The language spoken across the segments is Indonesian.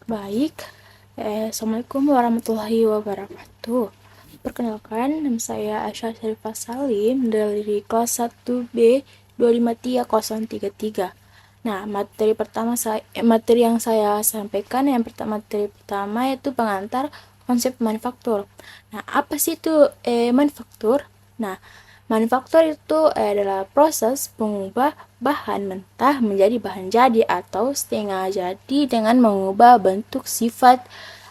Baik, Assalamualaikum warahmatullahi wabarakatuh. Perkenalkan, nama saya Aisyah Syarifah Salim dari kelas 1B 253033. Nah, materi yang saya sampaikan materi pertama yaitu pengantar konsep manufaktur. Nah, apa sih itu manufaktur? Nah, manufaktur itu adalah proses mengubah bahan mentah menjadi bahan jadi atau setengah jadi dengan mengubah bentuk, sifat,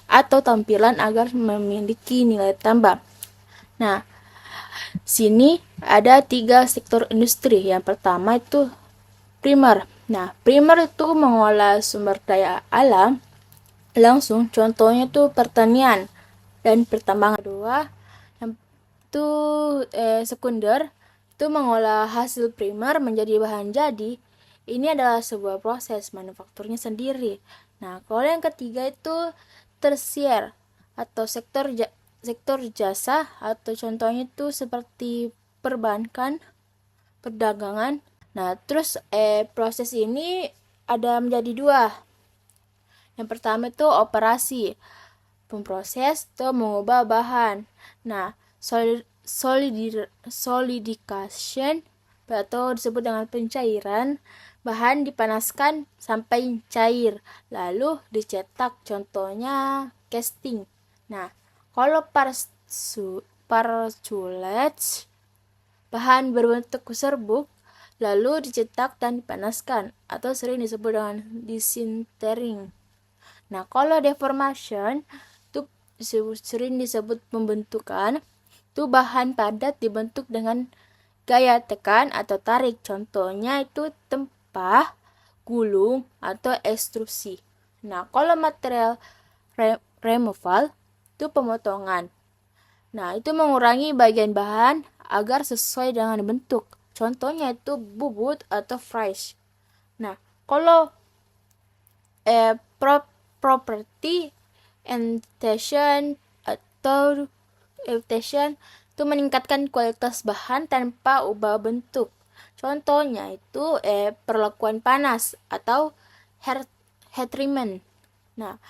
atau tampilan agar memiliki nilai tambah. Nah, sini ada 3 sektor industri. Yang pertama itu primer. Nah, primer itu mengolah sumber daya alam langsung, contohnya itu pertanian dan pertambangan. Kedua, yang itu sekunder itu mengolah hasil primer menjadi bahan jadi. Ini adalah sebuah proses manufakturnya sendiri. Nah, kalau yang ketiga itu tersier atau sektor jasa, atau contohnya itu seperti perbankan, perdagangan. Nah, terus proses ini ada menjadi dua. Yang pertama itu operasi. Pemproses itu mengubah bahan. Nah, solidification atau disebut dengan pencairan, bahan dipanaskan sampai cair, lalu dicetak, contohnya casting. Nah, kalau parculets, bahan berbentuk serbuk, lalu dicetak dan dipanaskan, atau sering disebut dengan desintering. Nah, kalau deformation itu sering disebut pembentukan, itu bahan padat dibentuk dengan gaya tekan atau tarik, contohnya itu tempah, gulung, atau ekstrusi. Nah, kalau material removal itu pemotongan. Nah, itu mengurangi bagian bahan agar sesuai dengan bentuk, contohnya itu bubut atau fries. Nah, kalau property annotation atau adaptation itu meningkatkan kualitas bahan tanpa ubah bentuk. Contohnya itu perlakuan panas atau heat treatment. Nah,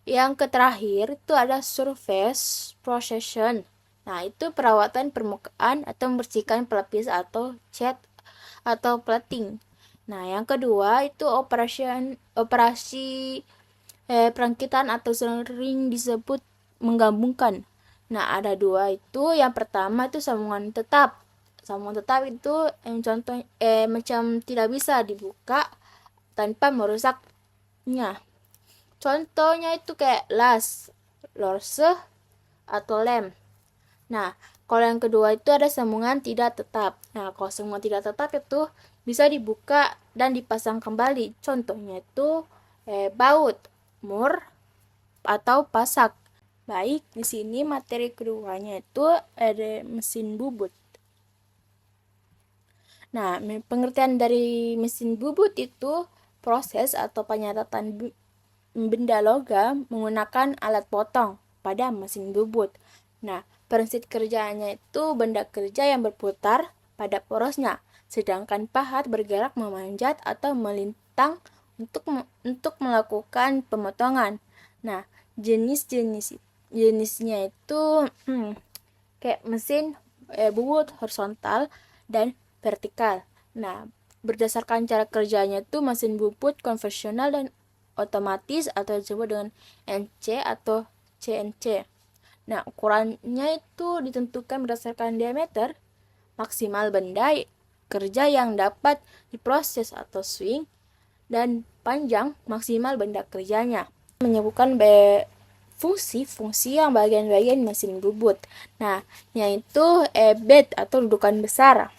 yang terakhir itu ada surface procession. Nah, itu perawatan permukaan atau membersihkan pelapis atau cat atau plating. Nah, yang kedua itu operasi perangkitan atau sering disebut menggabungkan. Nah, ada dua itu. Yang pertama itu sambungan tetap. Sambungan tetap itu contoh macam tidak bisa dibuka tanpa merusaknya. Contohnya itu kayak las, lorse, atau lem. Nah, kalau yang kedua itu ada sambungan tidak tetap. Nah, kalau sambungan tidak tetap itu bisa dibuka dan dipasang kembali. Contohnya itu baut, mur, atau pasak. Baik, di sini materi keduanya itu ada mesin bubut. Nah, pengertian dari mesin bubut itu proses atau penyatatan benda logam menggunakan alat potong pada mesin bubut. Nah, prinsip kerjanya itu benda kerja yang berputar pada porosnya, sedangkan pahat bergerak memanjat atau melintang untuk melakukan pemotongan. Nah, jenisnya itu kayak mesin bubut horizontal dan vertikal. Nah, berdasarkan cara kerjanya itu mesin bubut konvensional dan otomatis atau disebut dengan NC atau CNC. Nah, ukurannya itu ditentukan berdasarkan diameter maksimal benda kerja yang dapat diproses atau swing, dan panjang maksimal benda kerjanya. Menyebutkan fungsi-fungsi yang bagian-bagian mesin bubut. Nah, yaitu bed atau dudukan besar.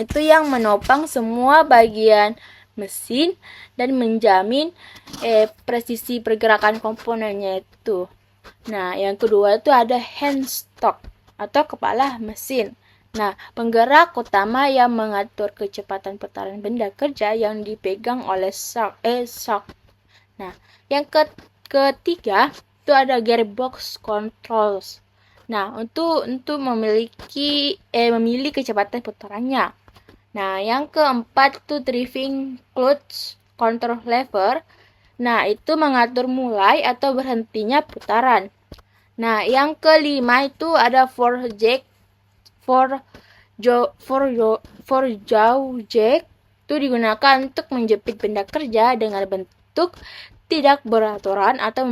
Itu yang menopang semua bagian mesin dan menjamin presisi pergerakan komponennya itu. Nah, yang kedua itu ada handstock atau kepala mesin. Nah, penggerak utama yang mengatur kecepatan putaran benda kerja yang dipegang oleh shock. Nah, yang ketiga itu ada gearbox controls. Nah, untuk memilih kecepatan putarannya. Nah, yang keempat itu driving clutch control lever. Nah, itu mengatur mulai atau berhentinya putaran. Nah, yang kelima itu ada for jack, for jaw jack itu digunakan untuk menjepit benda kerja dengan bentuk tidak beraturan atau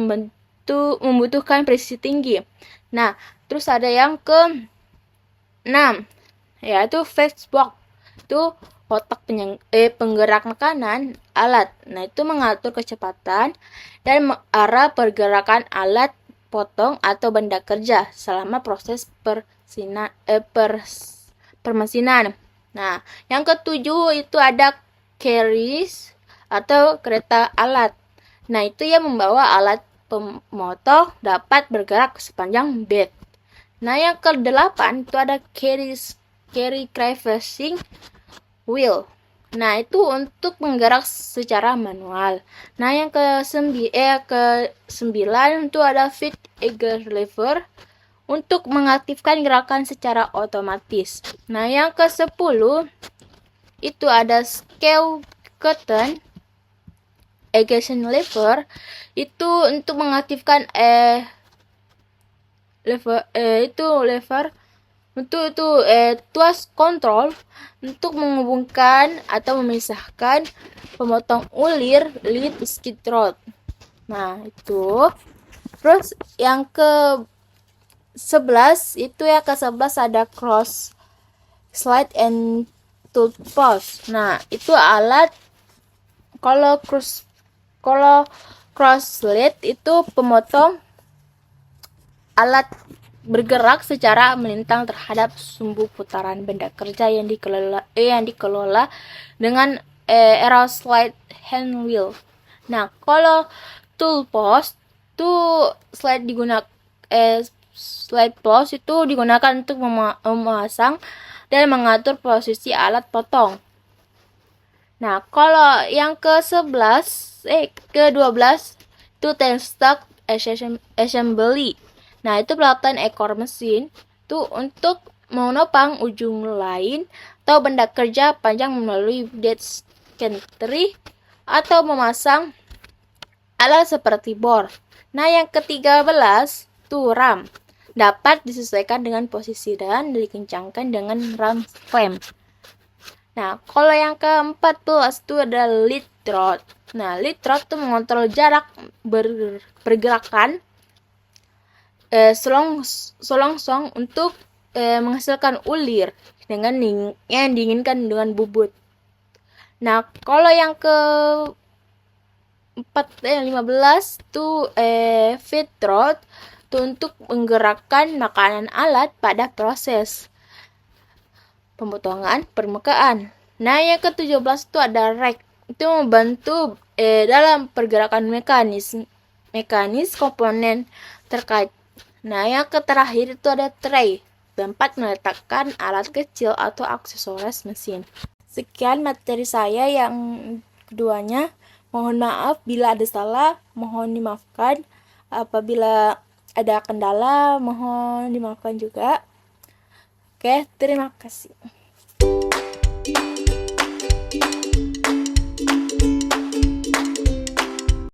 membutuhkan presisi tinggi. Nah, terus ada yang ke 6, yaitu flexbox. Itu otak penggerak kanan alat. Nah, itu mengatur kecepatan dan arah pergerakan alat potong atau benda kerja selama proses permesinan. Nah, yang ketujuh itu ada carriage atau kereta alat. Nah, itu yang membawa alat pemotong dapat bergerak sepanjang bed. Nah, yang ke-8 itu ada carry traversing wheel. Nah, itu untuk menggerak secara manual. Nah, yang ke-9 itu ada feed eager lever untuk mengaktifkan gerakan secara otomatis. Nah, yang ke-10 itu ada scale curtain ejection lever, itu untuk mengaktifkan lever untuk tuas kontrol untuk menghubungkan atau memisahkan pemotong ulir lead skid rod. Nah, itu. Terus yang ke-11 itu ya, ke-11 ada cross slide and tool post. Nah, itu alat kalau cross slide itu pemotong alat bergerak secara melintang terhadap sumbu putaran benda kerja yang dikelola dengan arrow slide hand wheel. Nah, kalau tool post itu slide post itu digunakan untuk memasang dan mengatur posisi alat potong. Nah, kalau yang ke-12 itu tailstock assembly. Nah, itu peralatan ekor mesin itu untuk menopang ujung lain atau benda kerja panjang melalui dead gantry atau memasang alat seperti bor. Nah, yang ke-13 itu ram. Dapat disesuaikan dengan posisi dan dikencangkan dengan ram frame. Nah, kalau yang ke-14 itu ada lead rod. Nah, lead rod itu mengontrol jarak pergerakan selongsong untuk menghasilkan ulir dengan yang diinginkan dengan bubut. Nah, kalau yang ke 15 itu feed rod itu untuk menggerakkan makanan alat pada proses pemotongan permukaan. Nah, yang ke-17 itu ada rack. Itu membantu dalam pergerakan mekanis komponen terkait. Nah, yang terakhir itu ada tray, tempat meletakkan alat kecil atau aksesoris mesin. Sekian materi saya yang keduanya. Mohon maaf bila ada salah, mohon dimaafkan. Apabila ada kendala, mohon dimaafkan juga. Oke, terima kasih.